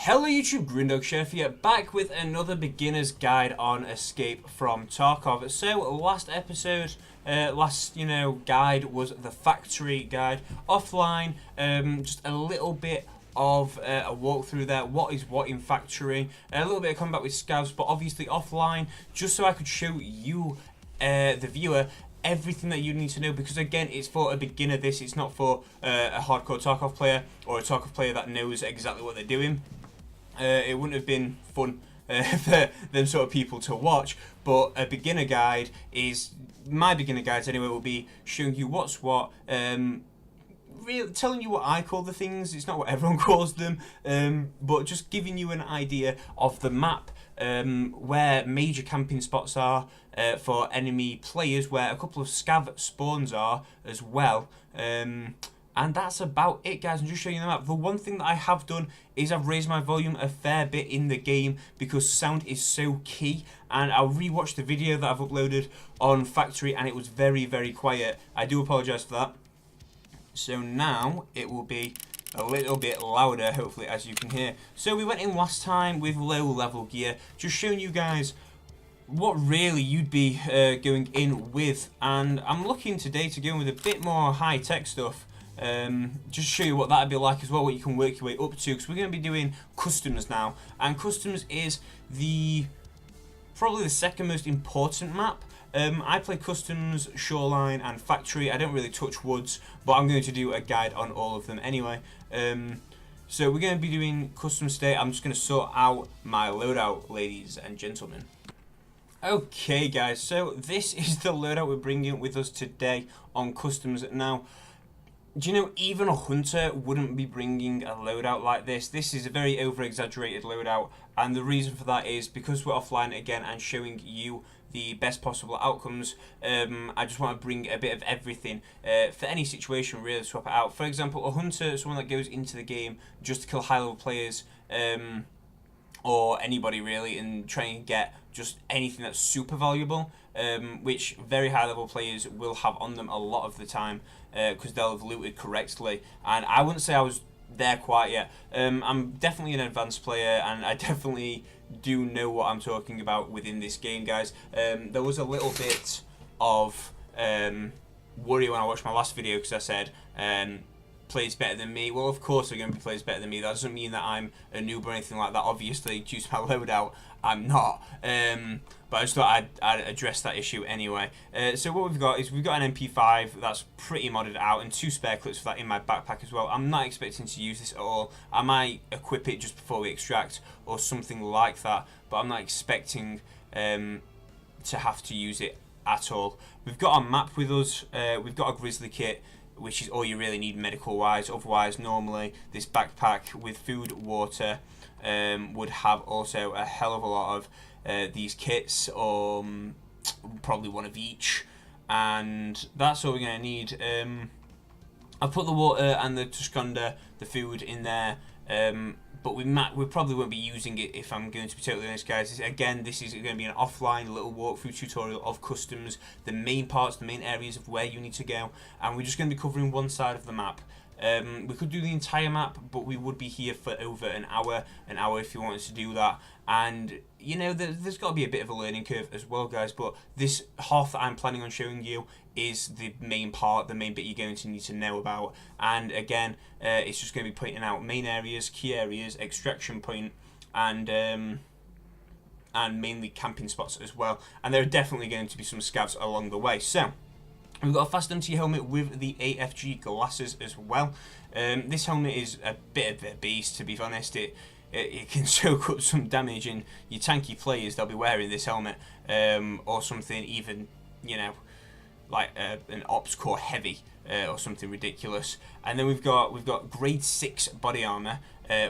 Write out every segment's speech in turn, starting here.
Hello YouTube, Grindog Chef here, back with another beginner's guide on Escape from Tarkov. So last episode, guide was the factory guide. Offline, just a little bit of a walkthrough there, what is what in factory, a little bit of combat with scavs, but obviously offline, just so I could show you, the viewer, everything that you need to know, because again, it's for a beginner. It's not for a hardcore Tarkov player or a Tarkov player that knows exactly what they're doing. It wouldn't have been fun for them sort of people to watch, but a beginner guide is, my beginner guides anyway, will be showing you what's what, really telling you what I call the things. It's not what everyone calls them, but just giving you an idea of the map, where major camping spots are for enemy players, where a couple of scav spawns are as well, and that's about it, guys. I'm just showing you the map. The one thing that I have done is I've raised my volume a fair bit in the game because sound is so key, and I'll rewatch the video that I've uploaded on factory and it was very, very quiet. I do apologise for that. So now it will be a little bit louder, hopefully, as you can hear. So we went in last time with low level gear, just showing you guys what really you'd be going in with, and I'm looking today to go in with a bit more high tech stuff. Just show you what that'd be like as well, what you can work your way up to, because we're going to be doing customs now, and customs is probably the second most important map. I play customs, shoreline and factory. I don't really touch woods, but I'm going to do a guide on all of them anyway. So we're going to be doing customs today. I'm just going to sort out my loadout, ladies and gentlemen. Okay guys, so this is the loadout we're bringing with us today on customs. Now, do you know, even a hunter wouldn't be bringing a loadout like this. This is a very over-exaggerated loadout, and the reason for that is because we're offline again and showing you the best possible outcomes. I just want to bring a bit of everything for any situation, really swap it out. For example, a hunter is someone that goes into the game just to kill high-level players, or anybody really, and try and get just anything that's super valuable, which very high-level players will have on them a lot of the time, because they'll have looted correctly. And I wouldn't say I was there quite yet. I'm definitely an advanced player, and I definitely do know what I'm talking about within this game, guys. There was a little bit of worry when I watched my last video, because I said players better than me. Well, of course they're going to be players better than me. That doesn't mean that I'm a noob or anything like that. Obviously, due to my loadout, I'm not. But I just thought I'd address that issue anyway. So what we've got is we've got an MP5 that's pretty modded out, and 2 spare clips for that in my backpack as well. I'm not expecting to use this at all. I might equip it just before we extract or something like that, but I'm not expecting to have to use it at all. We've got our map with us. We've got a grizzly kit, which is all you really need medical wise. Otherwise, normally this backpack with food, water, would have also a hell of a lot of these kits, or probably one of each, and that's all we're going to need. I've put the water and the Tuscanda, the food, in there, but we probably won't be using it, if I'm going to be totally honest, guys. Again, this is going to be an offline little walkthrough tutorial of customs, the main parts, the main areas of where you need to go, and we're just going to be covering one side of the map. We could do the entire map, but we would be here for over an hour if you wanted to do that. And you know, there's got to be a bit of a learning curve as well, guys, but this half that I'm planning on showing you is the main part, the main bit you're going to need to know about. And again, it's just going to be pointing out main areas, key areas, extraction point, and mainly camping spots as well. And there are definitely going to be some scavs along the way. So we've got a fast empty helmet with the AFG glasses as well. This helmet is a bit of a beast, to be honest. It can soak up some damage, and your tanky players, they'll be wearing this helmet, or something even, you know, like an Ops Core Heavy, or something ridiculous. And then we've got grade 6 body armor,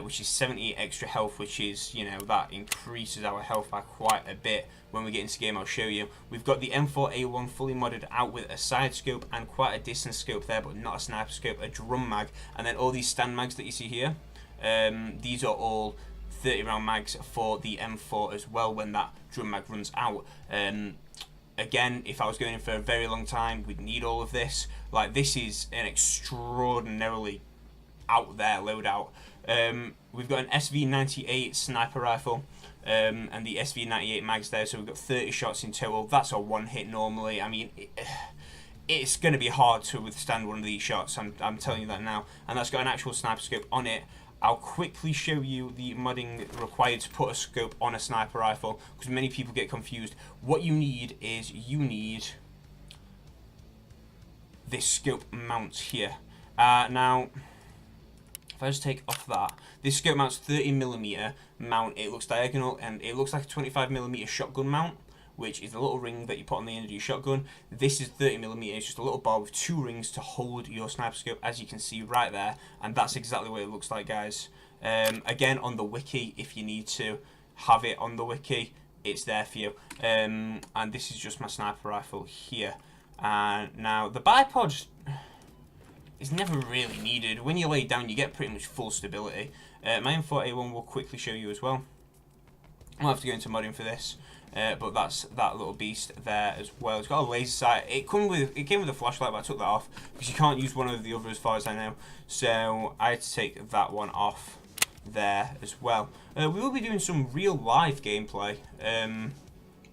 which is 70 extra health, which is, you know, that increases our health by quite a bit. When we get into game, I'll show you. We've got the M4A1 fully modded out with a side scope and quite a distance scope there, but not a sniper scope, a drum mag, and then all these stand mags that you see here. These are all 30 round mags for the M4 as well when that drum mag runs out. Again, if I was going in for a very long time, we'd need all of this. Like, this is an extraordinarily out there loadout. We've got an SV98 sniper rifle. And the SV98 mags there, so we've got 30 shots in total. That's a one hit normally. I mean, it's going to be hard to withstand one of these shots, I'm telling you that now. And that's got an actual sniper scope on it. I'll quickly show you the modding required to put a scope on a sniper rifle, because many people get confused. What you need is, you need this scope mount here. Now, if I just take off that, this scope mount's 30mm mount. It looks diagonal, and it looks like a 25mm shotgun mount, which is a little ring that you put on the end of your shotgun. This is 30mm, it's just a little bar with 2 rings to hold your sniper scope, as you can see right there, and that's exactly what it looks like, guys. Again, on the wiki, if you need to have it on the wiki, it's there for you. And this is just my sniper rifle here. And now, the bipod is never really needed. When you lay it down, you get pretty much full stability. My M4A1 will quickly show you as well. I'll have to go into modding for this. But that's that little beast there as well. It's got a laser sight. It came with a flashlight, but I took that off because you can't use one over the other as far as I know. So I had to take that one off there as well. We will be doing some real life gameplay.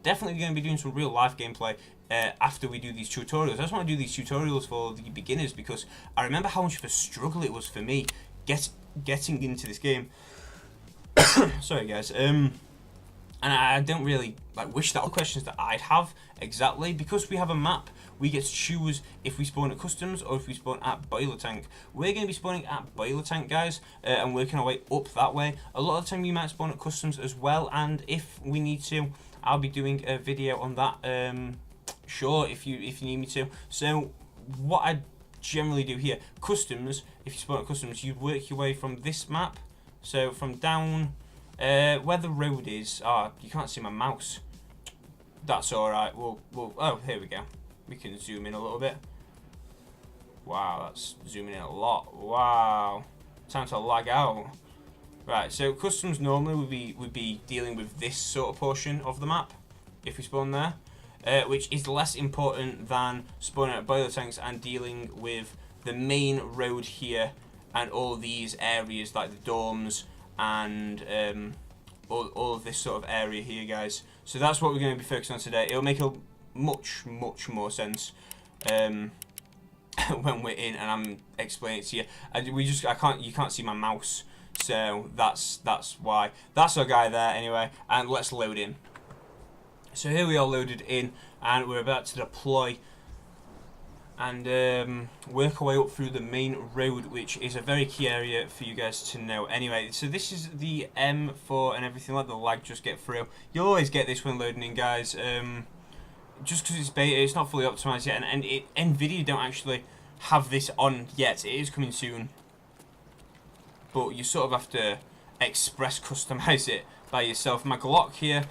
Definitely going to be doing some real life gameplay after we do these tutorials. I just want to do these tutorials for the beginners because I remember how much of a struggle it was for me getting into this game. Sorry, guys. And I don't really wish that all questions that I'd have exactly, because we have a map. We get to choose if we spawn at customs or if we spawn at boiler tank. We're going to be spawning at boiler tank, guys, and working our way up that way. A lot of the time we might spawn at customs as well, and if we need to, I'll be doing a video on that. Sure, if you need me to. So what I generally do here, customs. If you spawn at customs, you work your way from this map. So from down. Where the road is, you can't see my mouse. That's alright, oh, here we go. We can zoom in a little bit. Wow, that's zooming in a lot. Wow, time to lag out. Right, so customs normally would be dealing with this sort of portion of the map, if we spawn there, which is less important than spawning at boiler tanks and dealing with the main road here and all these areas like the dorms and all of this sort of area here, guys. So that's what we're going to be focusing on today. It'll make a much more sense when we're in and I'm explaining it to you. You can't see my mouse, so that's why. That's our guy there anyway, and let's load in. So here we are loaded in, and we're about to deploy and work our way up through the main road, which is a very key area for you guys to know. Anyway, so this is the M4 and everything. Let the lag just get through. You'll always get this when loading in, guys. Just because it's beta, it's not fully optimized yet, and NVIDIA don't actually have this on yet. It is coming soon, but you sort of have to express customize it by yourself. My Glock here,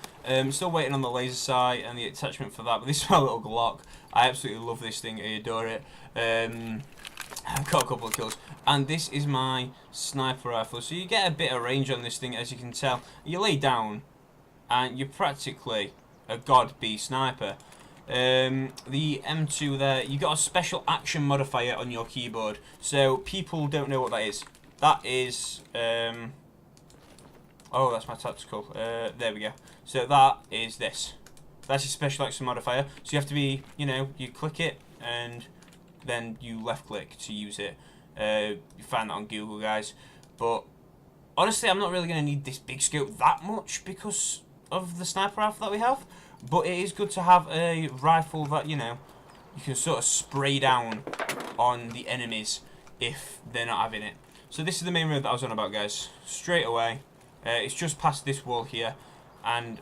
still waiting on the laser sight and the attachment for that, but this is my little Glock. I absolutely love this thing, I adore it. I've got a couple of kills, and this is my sniper rifle. So you get a bit of range on this thing, as you can tell. You lay down and you're practically a god beast sniper. The M2 there, you got a special action modifier on your keyboard, so people don't know what that is. That is oh, that's my tactical. There we go. So that is this. That's a special action modifier. So you have to be, you click it and then you left click to use it. You find that on Google, guys. But honestly, I'm not really going to need this big scope that much because of the sniper rifle that we have. But it is good to have a rifle that, you can sort of spray down on the enemies if they're not having it. So this is the main road that I was on about, guys. Straight away. It's just past this wall here, and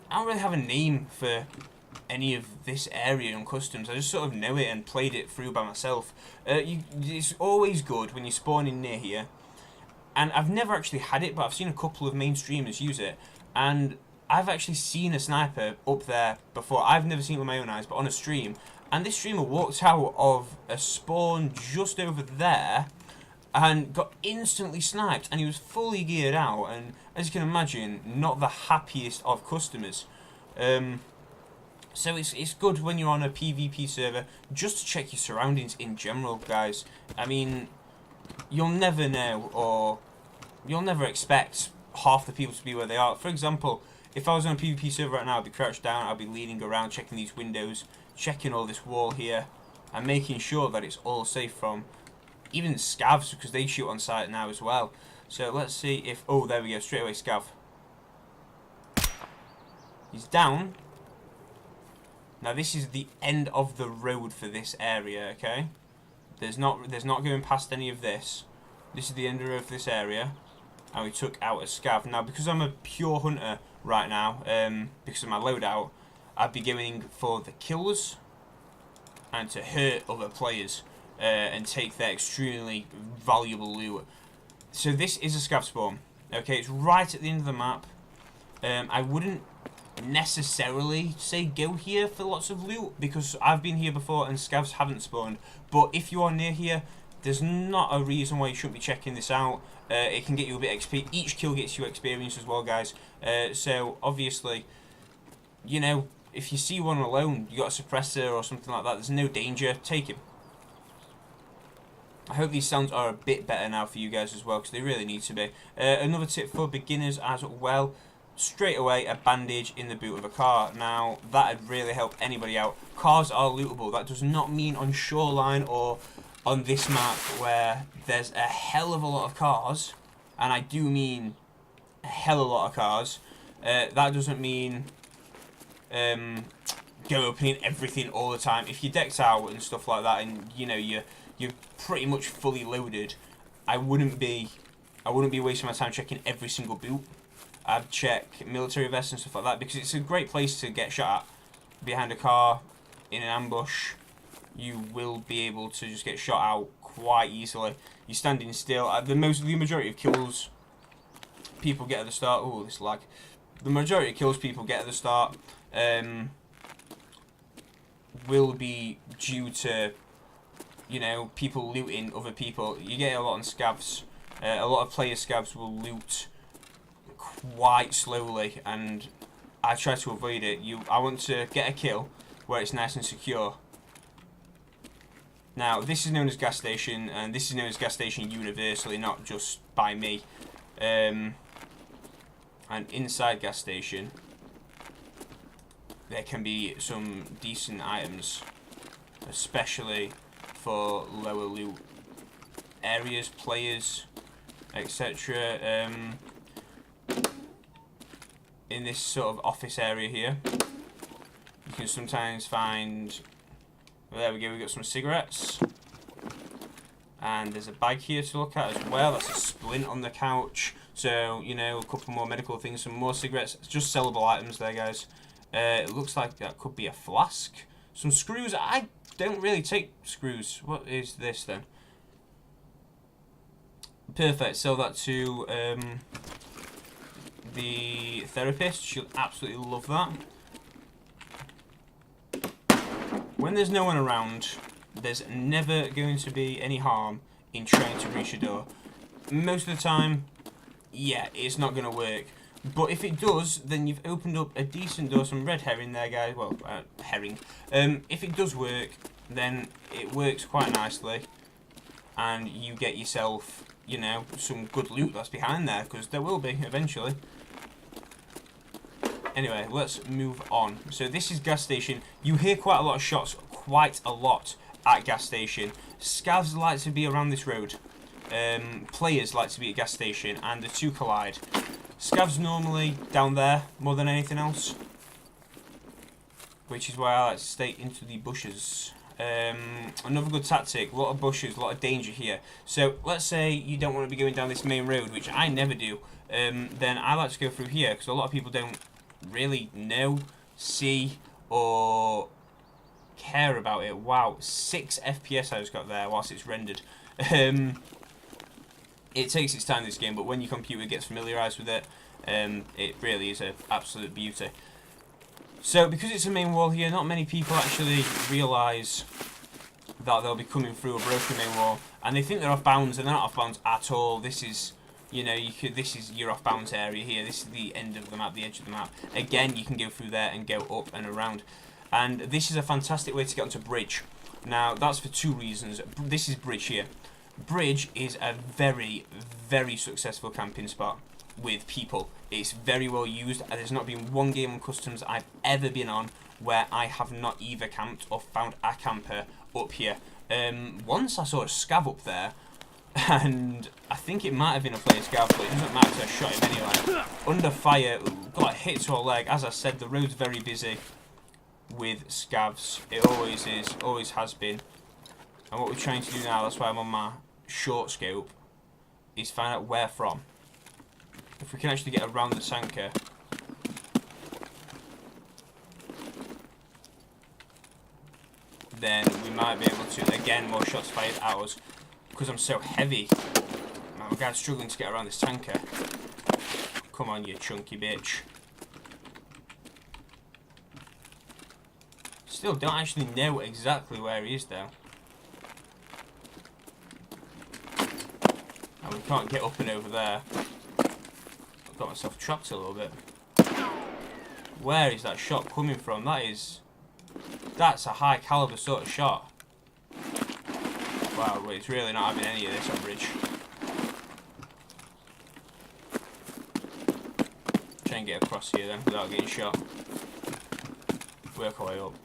I don't really have a name for any of this area on customs. I just sort of know it and played it through by myself. It's always good when you spawn in near here, and I've never actually had it, but I've seen a couple of main streamers use it, and I've actually seen a sniper up there before. I've never seen it with my own eyes, but on a stream, and this streamer walked out of a spawn just over there and got instantly sniped, and he was fully geared out, and as you can imagine, not the happiest of customers. So it's good when you're on a PvP server just to check your surroundings in general, guys. I mean, you'll never know, or you'll never expect half the people to be where they are. For example, if I was on a PvP server right now, I'd be crouched down, I'd be leaning around, checking these windows, checking all this wall here, and making sure that it's all safe from even scavs, because they shoot on sight now as well. So let's see if... Oh, there we go, straight away scav. He's down. Now this is the end of the road for this area, okay? There's not going past any of this. This is the end of the road for this area. And we took out a scav. Now because I'm a pure hunter right now, because of my loadout, I'd be going for the kills and to hurt other players and take their extremely valuable loot. So this is a scav spawn. Okay, it's right at the end of the map. I wouldn't necessarily say go here for lots of loot, because I've been here before and scavs haven't spawned. But if you are near here, there's not a reason why you shouldn't be checking this out. It can get you a bit of XP. Each kill gets you experience as well, guys. So obviously, you know, if you see one alone, you got a suppressor or something like that, there's no danger, take him. I hope these sounds are a bit better now for you guys as well, because they really need to be. Another tip for beginners as well, straight away a bandage in the boot of a car. Now that'd really help anybody out. Cars are lootable. That does not mean on shoreline or on this map where there's a hell of a lot of cars, and I do mean a hell of a lot of cars. That doesn't mean go opening everything all the time. If you're decked out and stuff like that, and you know you're pretty much fully loaded, I wouldn't be wasting my time checking every single boot. I'd check military vests and stuff like that, because it's a great place to get shot at. Behind a car, in an ambush, you will be able to just get shot out quite easily. You're standing still. The majority of kills people get at the start. Oh, this lag. The majority of kills people get at the start will be due to, you know, people looting other people. You get a lot on scavs. A lot of player scavs will loot quite slowly, and I try to avoid it. I want to get a kill where it's nice and secure. Now this is known as gas station, and this is known as gas station universally, not just by me. And inside gas station there can be some decent items, especially for lower loot areas, players, etc. In this sort of office area here, you can sometimes find, well, there we go, we got some cigarettes, and there's a bag here to look at as well. That's a splint on the couch, so you know, a couple more medical things, some more cigarettes. It's just sellable items there, guys. It looks like that could be a flask, some screws. I don't really take screws. What is this then? Perfect, sell that to the therapist. She'll absolutely love that. When there's no one around, there's never going to be any harm in trying to reach a door. Most of the time, yeah, it's not going to work. But if it does, then you've opened up a decent door. Some red herring there, guys. Well, herring. If it does work, then it works quite nicely, and you get yourself, you know, some good loot that's behind there, because there will be eventually. Anyway, let's move on. So this is gas station. You hear quite a lot of shots, quite a lot at gas station. Scavs like to be around this road. Players like to be at gas station, and the two collide. Scavs normally down there more than anything else, which is why I like to stay into the bushes. Another good tactic, a lot of bushes, a lot of danger here. So let's say you don't want to be going down this main road, which I never do, then I like to go through here, because a lot of people don't really know, see, or care about it. Wow, 6 FPS I just got there whilst it's rendered. It takes its time, this game, but when your computer gets familiarised with it, it really is an absolute beauty. So because it's a main wall here, not many people actually realise that they'll be coming through a broken main wall, and they think they're off bounds, and they're not off bounds at all. This is, you know, this is your off bounds area here. This is the end of the map, the edge of the map. Again, you can go through there and go up and around, and this is a fantastic way to get onto bridge. Now that's for two reasons. This is bridge here. Bridge is a very, very successful camping spot with people. It's very well used, and there's not been one game on customs I've ever been on where I have not either camped or found a camper up here. Once I saw a scav up there, and I think it might have been a player scav, but it doesn't matter because I shot him anyway. Under fire, got hit to a leg. As I said, the road's very busy with scavs. It always is, always has been. And what we're trying to do now, that's why I'm on my short scope, is find out where from. If we can actually get around the tanker. Then we might be able to, again, more shots fired at us. Because I'm so heavy. My guy's struggling to get around this tanker. Come on, you chunky bitch. Still don't actually know exactly where he is though. And we can't get up and over there. I've got myself trapped a little bit. Where is that shot coming from? That's a high caliber sort of shot. Wow, it's really not having any of this on bridge. Try and get across here then without getting shot. Work our way up.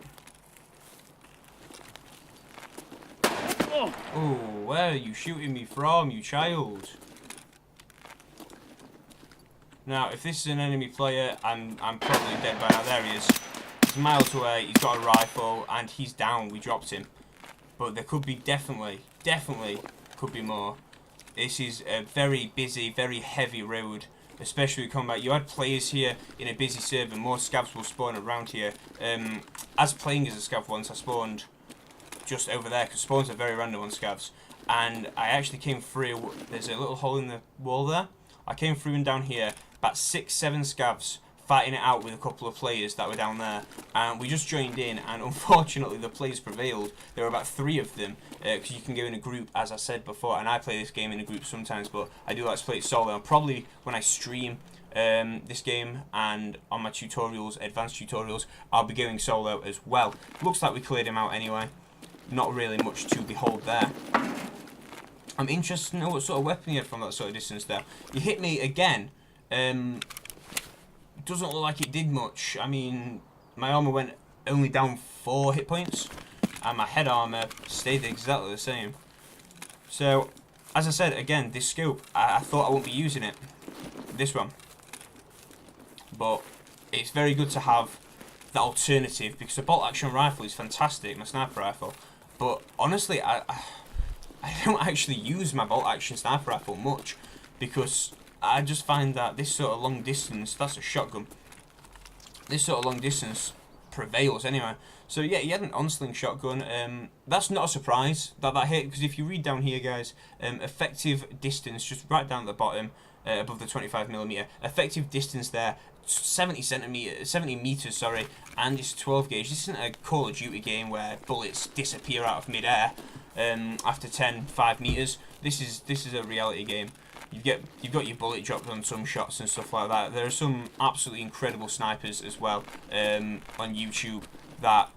Oh, where are you shooting me from, you child? Now, if this is an enemy player, I'm probably dead by now. There he is. He's miles away, he's got a rifle, and he's down. We dropped him. But there could be definitely could be more. This is a very busy, very heavy road, especially coming back. You had players here in a busy server, more scavs will spawn around here. As playing as a scav once, I spawned just over there, because spawns are very random on scavs. And I actually came through, there's a little hole in the wall there. I came through and down here, about 6-7 scavs, fighting it out with a couple of players that were down there, and we just joined in, and unfortunately the players prevailed. There were about 3 of them, because you can go in a group, as I said before, and I play this game in a group sometimes, but I do like to play it solo, and probably when I stream this game and on my tutorials, advanced tutorials, I'll be going solo as well. Looks like we cleared him out anyway. Not really much to behold there. I'm interested to know what sort of weapon he had from that sort of distance there. He hit me again. Doesn't look like it did much. I mean, my armor went only down 4 hit points, and my head armor stayed exactly the same. So, as I said, again, this scope, I thought I wouldn't be using it. This one. But it's very good to have the alternative, because the bolt action rifle is fantastic, my sniper rifle. But honestly, I don't actually use my bolt action sniper rifle much, because I just find that this sort of long distance, that's a shotgun, this sort of long distance prevails anyway. So yeah, he had an on-sling shotgun. That's not a surprise that hit, because if you read down here, guys, effective distance, just right down at the bottom, above the 25mm, effective distance there, 70 meters, sorry, and it's 12 gauge. This isn't a Call of Duty game where bullets disappear out of mid-air after 5 meters. This is a reality game. You've got your bullet dropped on some shots and stuff like that. There are some absolutely incredible snipers as well on YouTube that,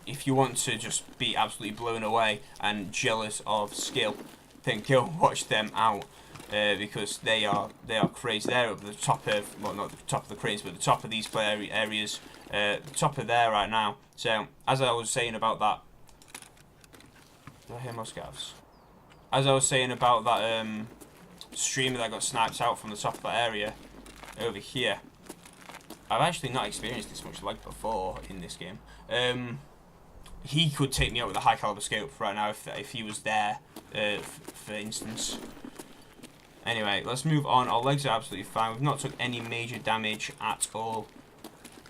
if you want to just be absolutely blown away and jealous of skill, then go watch them out, because they are crazy. They're at the top of, well, not the top of the cranes, but the top of these play areas, top of there right now. So as I was saying about that, did I hear more scavs? As I was saying about that streamer that got sniped out from the top of that area over here, I've actually not experienced this much lag before in this game. He could take me out with a high caliber scope right now if he was there, for instance. Anyway, let's move on. Our legs are absolutely fine. We've not took any major damage at all,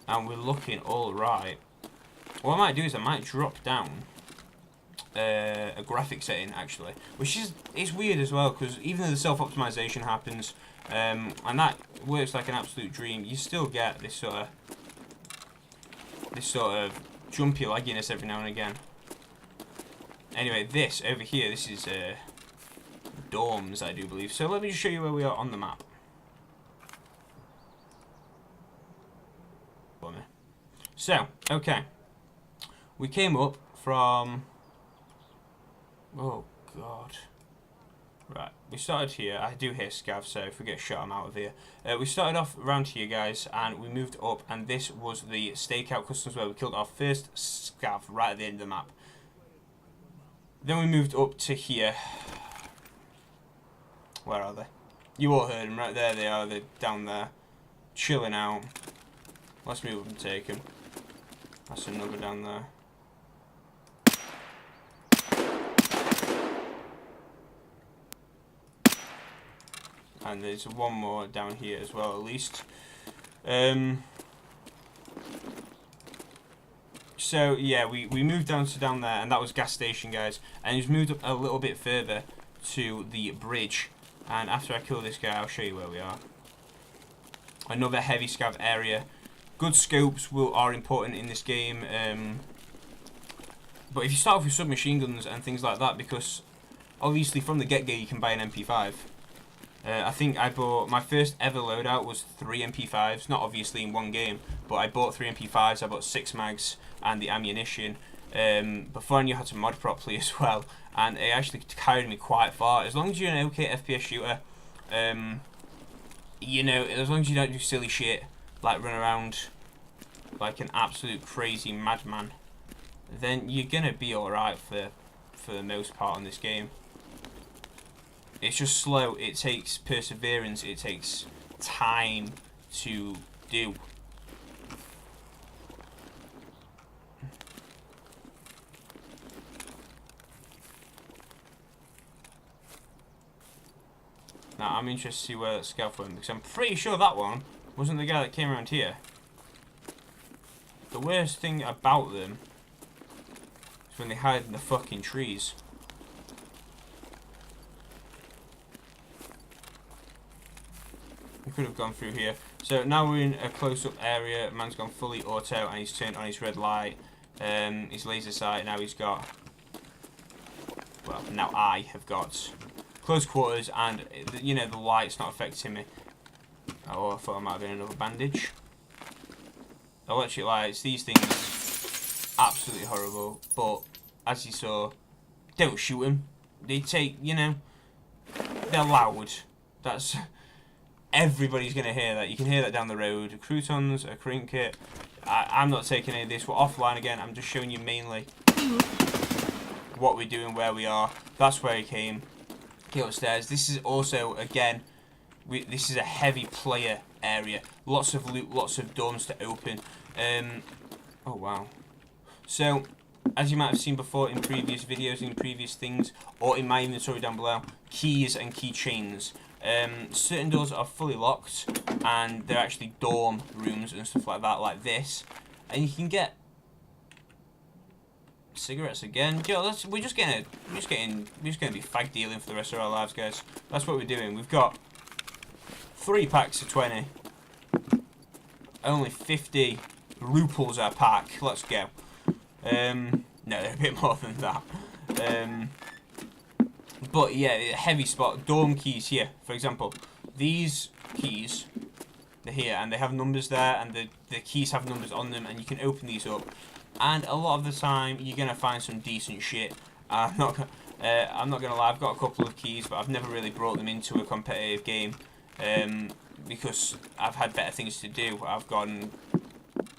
and we're looking all right. What I might do is I might drop down a graphic setting, actually, which is weird as well, because even though the self-optimization happens, and that works like an absolute dream, you still get this sort of jumpy lagginess every now and again. Anyway, this over here, this is dorms, I do believe. So let me just show you where we are on the map. So, okay, we came up from, oh god, Right, we started here. I do hear scav, so if we get shot, I'm out of here. We started off around here, guys, and we moved up, and this was the stakeout customs where we killed our first scav right at the end of the map. Then we moved up to here. Where are they? You all heard them, right there they are. They're down there, chilling out. Let's move up and take them. That's another down there. And there's one more down here as well, at least. So yeah, we moved down there, and that was gas station, guys. And he's moved up a little bit further to the bridge. And after I kill this guy, I'll show you where we are. Another heavy scav area. Good scopes are important in this game. But if you start off with submachine guns and things like that, because obviously from the get-go you can buy an MP5. I think I bought, my first ever loadout was 3 MP5s, not obviously in one game, but I bought 3 MP5s, I bought 6 mags and the ammunition, before I knew how to mod properly as well, and it actually carried me quite far. As long as you're an okay FPS shooter, you know, as long as you don't do silly shit, like run around like an absolute crazy madman, then you're gonna be alright for the most part on this game. It's just slow, it takes perseverance, it takes time to do. Now I'm interested to see where that scav went, because I'm pretty sure that one wasn't the guy that came around here. The worst thing about them is when they hide in the fucking trees. We could have gone through here. So now we're in a close-up area. Man's gone fully auto and he's turned on his red light, his laser sight. Now he's got, well, now I have got close quarters, and you know, the light's not affecting me. Oh, I thought it might have been another bandage. Electric lights, these things, absolutely horrible. But as you saw, don't shoot them. They take, you know, they're loud. That's. Everybody's going to hear that. You can hear that down the road. Croutons, a Krinket. I'm not taking any of this. We're offline again. I'm just showing you mainly what we're doing, where we are. That's where he came. Get upstairs. This is also, again, this is a heavy player area. Lots of loot, lots of doors to open. Oh, wow. So, as you might have seen before in previous videos, in previous things, or in my inventory down below, keys and keychains. Certain doors are fully locked, and they're actually dorm rooms and stuff like that, like this. And you can get cigarettes again. Yo, we're just gonna be fag dealing for the rest of our lives, guys. That's what we're doing. We've got 3 packs of 20, only 50 ruples a pack. Let's go. No, they're a bit more than that. But yeah, heavy spot. Dorm keys here, for example. These keys, they're here, and they have numbers there, and the keys have numbers on them, and you can open these up. And a lot of the time, you're gonna find some decent shit. I'm not gonna lie. I've got a couple of keys, but I've never really brought them into a competitive game because I've had better things to do. I've gone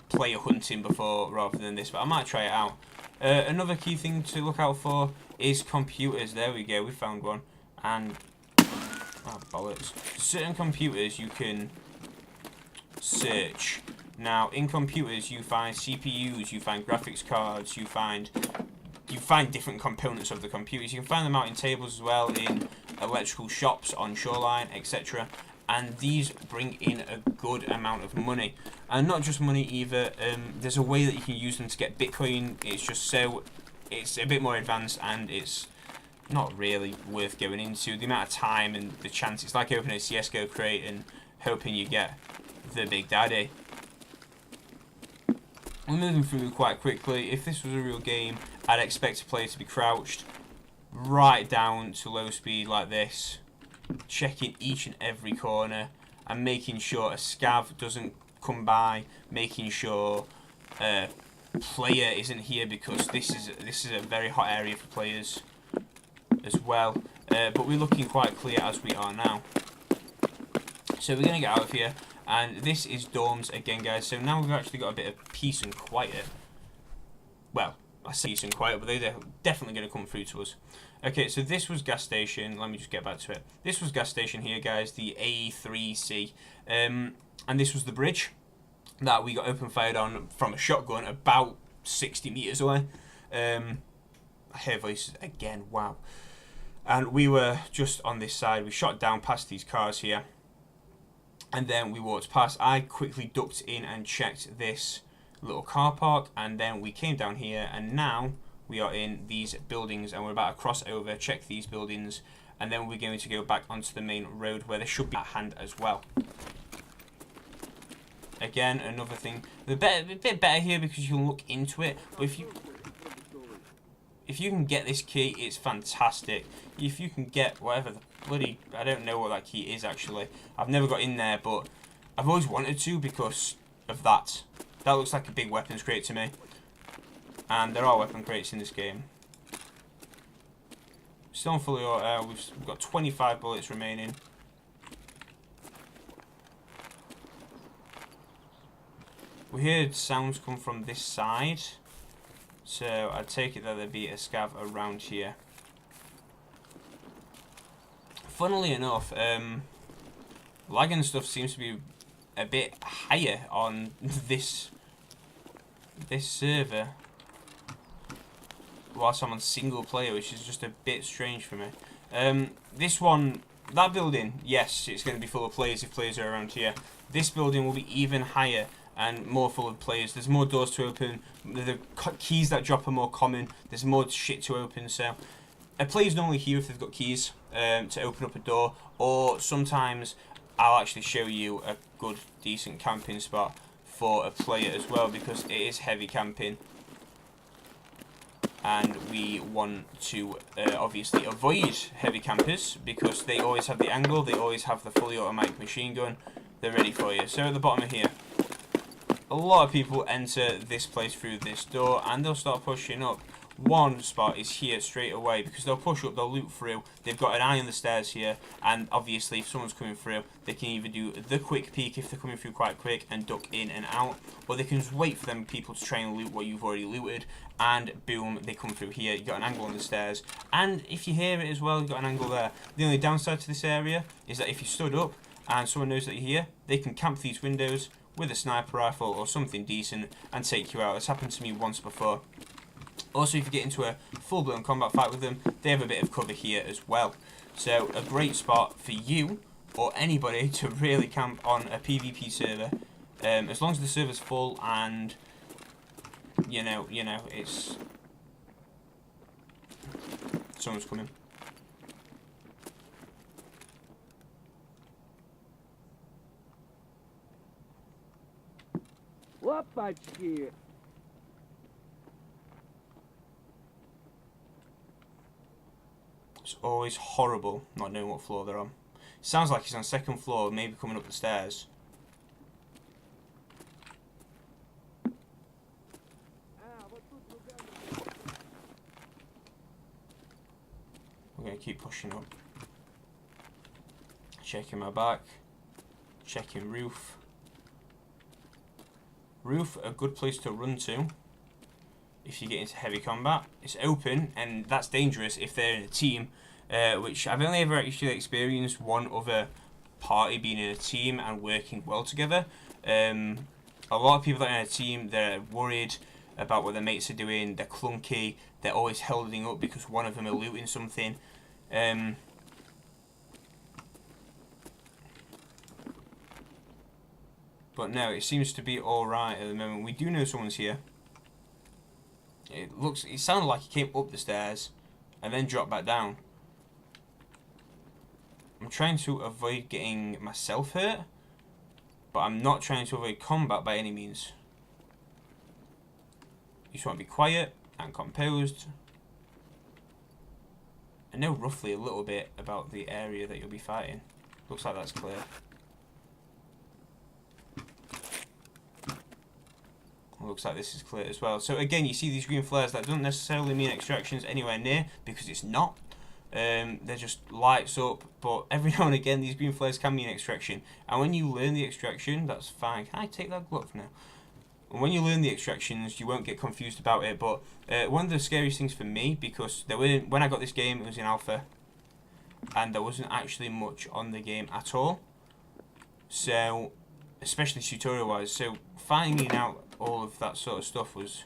player hunting before rather than this, but I might try it out. Another key thing to look out for is computers. There we go, we found one. And oh, bollocks. Certain computers you can search. Now in computers you find CPUs, you find graphics cards, you find different components of the computers. You can find them out in tables as well, in electrical shops on Shoreline, etc. And these bring in a good amount of money, and not just money either. There's a way that you can use them to get Bitcoin. It's a bit more advanced, and it's not really worth going into. The amount of time and the chance, it's like opening a CSGO crate and hoping you get the big daddy. We're moving through quite quickly. If this was a real game, I'd expect a player to be crouched right down to low speed like this, checking each and every corner and making sure a scav doesn't come by, making sure a player isn't here, because this is a very hot area for players as well. but we're looking quite clear as we are now. So we're going to get out of here, and this is dorms again, guys. So now we've actually got a bit of peace and quiet. Well, I say peace and quiet, but they're definitely going to come through to us. Okay, so this was gas station. Let me just get back to it. This was gas station here, guys, the A3C. And this was the bridge that we got open fired on from a shotgun about 60 meters away. I hear voices again, wow. And we were just on this side. We shot down past these cars here. And then we walked past. I quickly ducked in and checked this little car park. And then we came down here. And now we are in these buildings. And we're about to cross over, check these buildings. And then we're going to go back onto the main road where there should be a hand as well. Again, another thing. A bit better here because you can look into it. But if you can get this key, it's fantastic. If you can get whatever the bloody... I don't know what that key is, actually. I've never got in there, but I've always wanted to because of that. That looks like a big weapons crate to me. And there are weapon crates in this game. Still on fully auto. We've got 25 bullets remaining. We heard sounds come from this side. So I take it that there'd be a scav around here. Funnily enough, lag and stuff seems to be a bit higher on this server whilst I'm on single player, which is just a bit strange for me. This one, that building, yes, it's going to be full of players if players are around here. This building will be even higher and more full of players. There's more doors to open. The keys that drop are more common. There's more shit to open. So a player's normally here if they've got keys to open up a door, or sometimes I'll actually show you a good, decent camping spot for a player as well, because it is heavy camping. And we want to obviously avoid heavy campers because they always have the angle, they always have the fully automatic machine gun. They're ready for you. So at the bottom of here, a lot of people enter this place through this door and they'll start pushing up. One spot is here straight away because they'll push up, they'll loot through. They've got an eye on the stairs here, and obviously if someone's coming through, they can either do the quick peek if they're coming through quite quick and duck in and out, or they can just wait for them people to try and loot what you've already looted, and boom, they come through here. You've got an angle on the stairs, and if you hear it as well, you've got an angle there. The only downside to this area is that if you stood up and someone knows that you're here, they can camp these windows with a sniper rifle or something decent and take you out. It's happened to me once before. Also, if you get into a full-blown combat fight with them, they have a bit of cover here as well. So a great spot for you or anybody to really camp on a PvP server, as long as the server's full and you know, it's someone's coming. Лопачки. It's always horrible not knowing what floor they're on. Sounds like he's on second floor, maybe coming up the stairs. We're going to keep pushing up. Checking my back. Checking roof. Roof, a good place to run to if you get into heavy combat. It's open, and that's dangerous if they're in a team, which I've only ever actually experienced one other party being in a team and working well together. A lot of people that are in a team, they're worried about what their mates are doing, they're clunky, they're always holding up because one of them are looting something. But no, it seems to be alright at the moment. We do know someone's here. It sounded like he came up the stairs and then dropped back down. I'm trying to avoid getting myself hurt, but I'm not trying to avoid combat by any means. You just want to be quiet and composed. I know roughly a little bit about the area that you'll be fighting. Looks like that's clear. Looks like this is clear as well. So again, you see these green flares. That doesn't necessarily mean extraction's anywhere near, because it's not. They're just lights up, but every now and again these green flares can be an extraction. And when you learn the extraction, that's fine. Can I take that glove now? And when you learn the extractions, you won't get confused about it. But one of the scariest things for me, because when I got this game, it was in alpha, and there wasn't actually much on the game at all. So, especially tutorial-wise, so finding out all of that sort of stuff was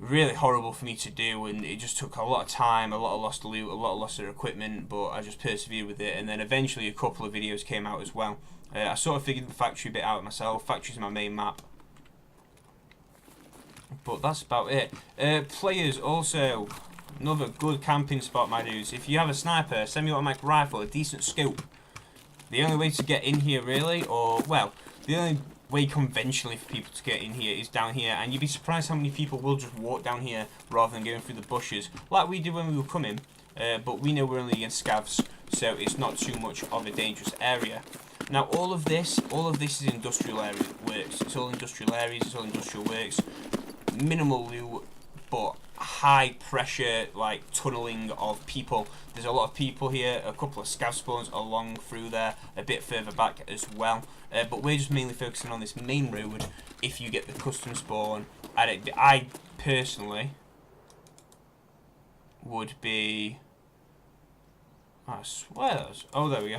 really horrible for me to do, and it just took a lot of time, a lot of lost loot, a lot of lost equipment, but I just persevered with it. And then eventually a couple of videos came out as well. I sort of figured the factory bit out myself. Factory's my main map, but that's about it. Players also, another good camping spot, my dudes. If you have a sniper, semi-automatic rifle, a decent scope, the only way to get in here really, or well, the only way conventionally for people to get in here is down here, and you'd be surprised how many people will just walk down here rather than going through the bushes like we did when we were coming. But we know we're only against scavs, so it's not too much of a dangerous area. Now all of this is industrial area works. It's all industrial areas, it's all industrial works. Minimal loot, but high pressure, like tunneling of people. There's a lot of people here, a couple of scav spawns along through there, a bit further back as well. But we're just mainly focusing on this main road. If you get the custom spawn, I personally would be. I swear that was. Oh, there we go.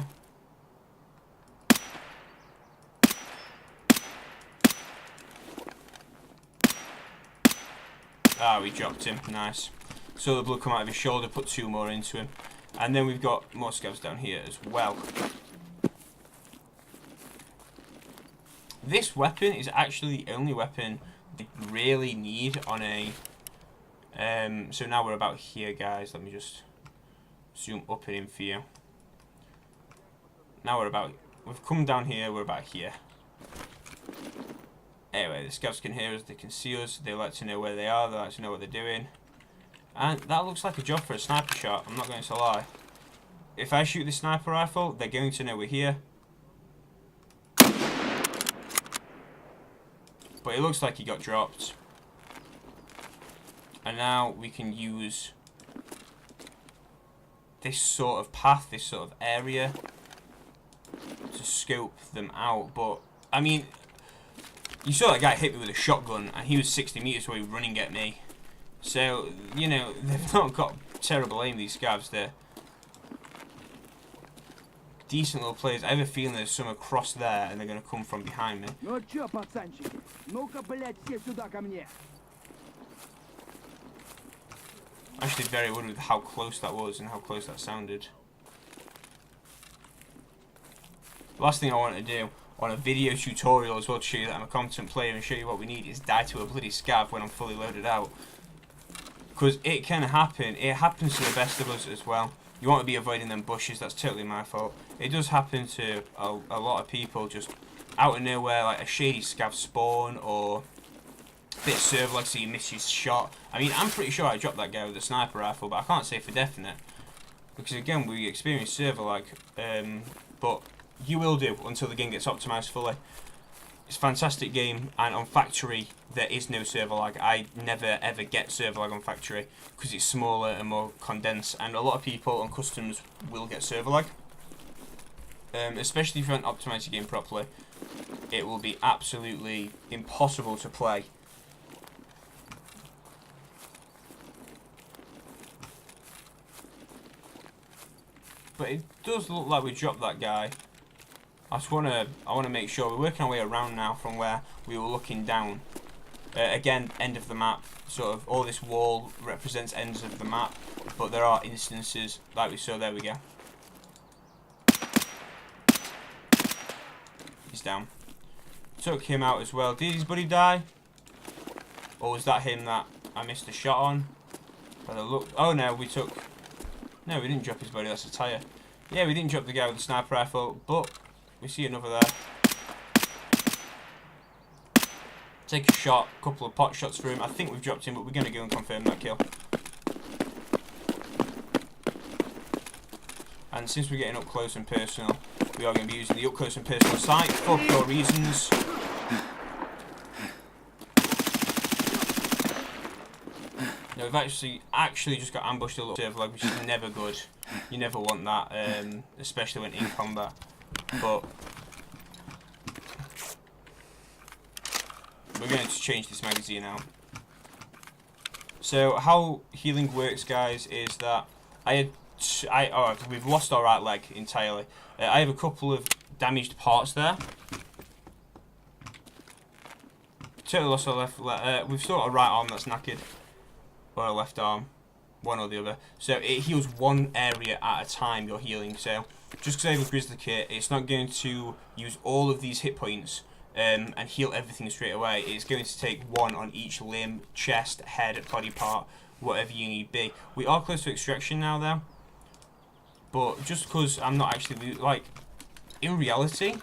Ah, we dropped him. Nice. So the blood come out of his shoulder, put 2 more into him. And then we've got more scavs down here as well. This weapon is actually the only weapon they really need on a... so now we're about here, guys. Let me just zoom up and in for you. Now we've come down here, we're about here. Anyway, the scavs can hear us, they can see us, they like to know where they are, they like to know what they're doing. And that looks like a job for a sniper shot, I'm not going to lie. If I shoot the sniper rifle, they're going to know we're here. But it looks like he got dropped. And now we can use this sort of path, this sort of area, to scope them out. But, I mean, you saw that guy hit me with a shotgun, and he was 60 meters away running at me. So, you know, they've not got terrible aim, these scavs. They're decent little players. I have a feeling there's some across there, and they're going to come from behind me. Actually, very worried with how close that was and how close that sounded. Last thing I want to do on a video tutorial as well, to show you that I'm a competent player and show you what we need, is die to a bloody scav when I'm fully loaded out. Because it can happen. It happens to the best of us as well. You want to be avoiding them bushes, that's totally my fault. It does happen to a lot of people, just out of nowhere, like a shady scav spawn, or a bit of server lag, so you miss your shot. I mean, I'm pretty sure I dropped that guy with a sniper rifle, but I can't say for definite. Because again, we experience server lag. But you will do until the game gets optimised fully. It's a fantastic game, and on factory there is no server lag. I never ever get server lag on factory because it's smaller and more condensed, and a lot of people on customs will get server lag. Especially if you haven't optimised your game properly, it will be absolutely impossible to play. But it does look like we dropped that guy. I want to make sure we're working our way around now from where we were looking down. Again, end of the map. Sort of all this wall represents ends of the map, but there are instances like we saw. There we go. He's down. Took him out as well. Did his buddy die? Or was that him that I missed a shot on? By the look. Oh no, we took. No, we didn't drop his buddy. That's a tire. Yeah, we didn't drop the guy with the sniper rifle, but we see another there. Take a shot, a couple of pot shots for him. I think we've dropped him, but we're going to go and confirm that kill. And since we're getting up close and personal, we are going to be using the up close and personal sight for pure reasons. Now we've actually just got ambushed a little server lag, which is never good. You never want that, especially when in combat. But we're going to change this magazine out. So how healing works, guys, is that we've lost our right leg entirely. I have a couple of damaged parts there. Totally lost our left leg. We've still got a right arm that's knackered, or a left arm, one or the other. So it heals one area at a time, you're healing. So just because I have a grizzly kit, it's not going to use all of these hit points and heal everything straight away. It's going to take one on each limb, chest, head, body part, whatever you need be. We are close to extraction now though, but just because I'm not actually, like, in reality,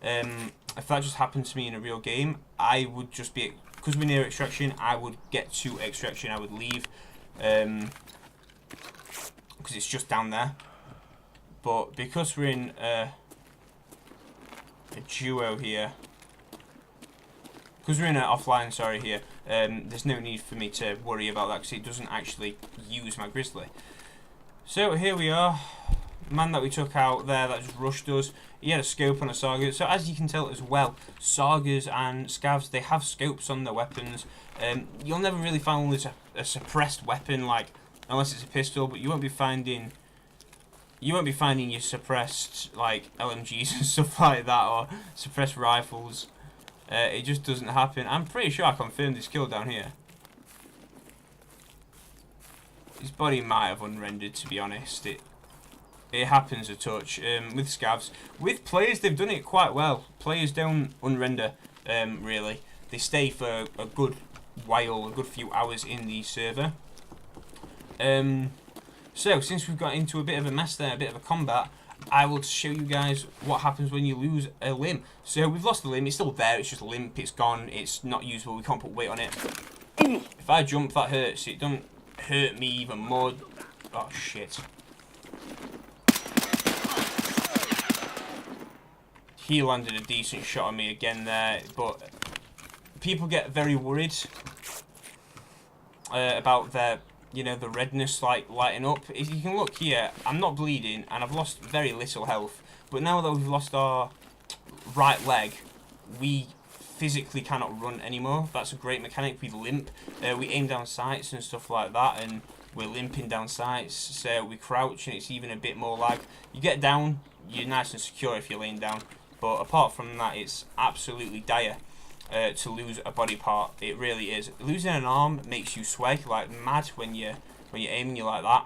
if that just happened to me in a real game, I would just be, because we're near extraction, I would get to extraction, I would leave, because it's just down there. But because we're in a duo here, because we're in an offline, sorry, here, there's no need for me to worry about that because it doesn't actually use my grizzly. So here we are, man that we took out there that just rushed us. He had a scope on a Saga, so as you can tell as well, Sagas and Scavs, they have scopes on their weapons. You'll never really find a suppressed weapon, like, unless it's a pistol, but you won't be finding your suppressed, like, LMGs and stuff like that, or suppressed rifles. It just doesn't happen. I'm pretty sure I confirmed this kill down here. His body might have unrendered, to be honest. It happens a touch with Scavs. With players, they've done it quite well. Players don't unrender, really. They stay for a good while, a good few hours in the server. So, since we've got into a bit of a mess there, a bit of a combat, I will show you guys what happens when you lose a limb. So, we've lost the limb. It's still there. It's just limp. It's gone. It's not usable. We can't put weight on it. If I jump, that hurts. It don't hurt me even more. Oh, shit. He landed a decent shot on me again there, but people get very worried about their, you know, the redness like lighting up. If you can look here, I'm not bleeding and I've lost very little health, but now that we've lost our right leg, we physically cannot run anymore. That's a great mechanic. We limp, we aim down sights and stuff like that, and we're limping down sights, so we crouch and it's even a bit more lag. You get down, you're nice and secure if you're laying down. But apart from that, it's absolutely dire to lose a body part. It really is. Losing an arm makes you sway like mad when you're aiming. You're like that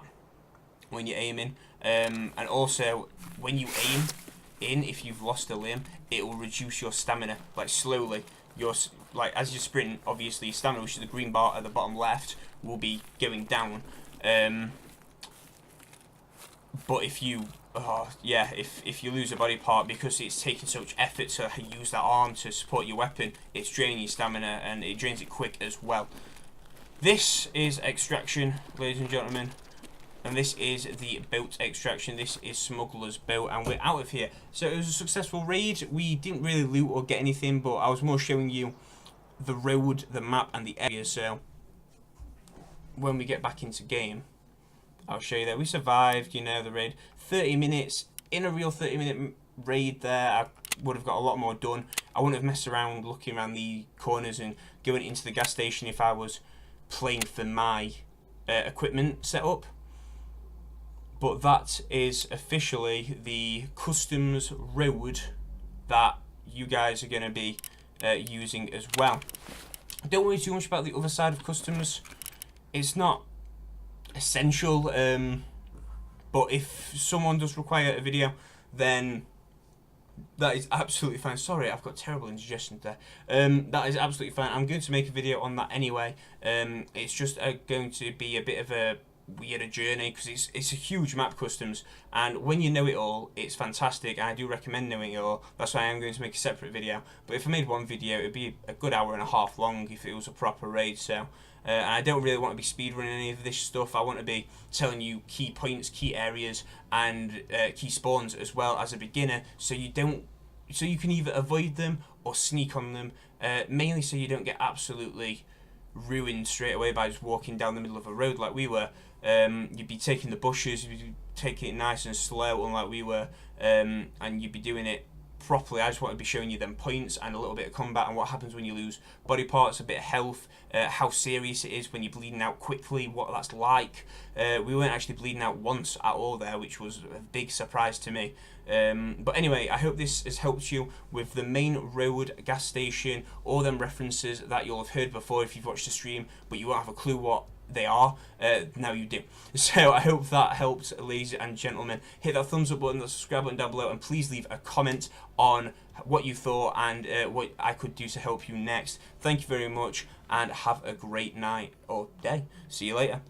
when you're aiming, and also when you aim in, if you've lost a limb, it will reduce your stamina like slowly. Like as you sprint, obviously your stamina, which is the green bar at the bottom left, will be going down. But if you if you lose a body part because it's taking so much effort to use that arm to support your weapon, it's draining your stamina and it drains it quick as well. This is extraction, ladies and gentlemen, and this is the boat extraction. This is Smuggler's Boat, and we're out of here. So it was a successful raid. We didn't really loot or get anything, but I was more showing you the road, the map, and the area. So when we get back into game, I'll show you that we survived, you know, the raid. 30 minutes, in a real 30-minute raid there, I would have got a lot more done. I wouldn't have messed around looking around the corners and going into the gas station if I was playing for my equipment setup. But that is officially the customs road that you guys are going to be using as well. Don't worry too much about the other side of customs. It's not essential, but if someone does require a video, then that is absolutely fine. Sorry, I've got terrible indigestion there. That is absolutely fine. I'm going to make a video on that anyway. It's just going to be a bit of a weirder journey because it's a huge map, customs, and when you know it all, it's fantastic. I do recommend knowing it all. That's why I'm going to make a separate video. But if I made one video, it would be a good hour and a half long if it was a proper raid. So and I don't really want to be speedrunning any of this stuff. I want to be telling you key points, key areas, and key spawns as well as a beginner, so you can either avoid them or sneak on them. Mainly so you don't get absolutely ruined straight away by just walking down the middle of a road like we were. You'd be taking the bushes, you'd be taking it nice and slow, unlike we were, and you'd be doing it properly. I just want to be showing you them points and a little bit of combat and what happens when you lose body parts, a bit of health, how serious it is when you're bleeding out quickly, what that's like. We weren't actually bleeding out once at all there, which was a big surprise to me. But anyway, I hope this has helped you with the main road gas station, all them references that you'll have heard before if you've watched the stream, but you won't have a clue what they are. Now you do. So I hope that helped, ladies and gentlemen. Hit that thumbs up button, that subscribe button down below, and please leave a comment on what you thought and what I could do to help you next. Thank you very much, and have a great night or day. See you later.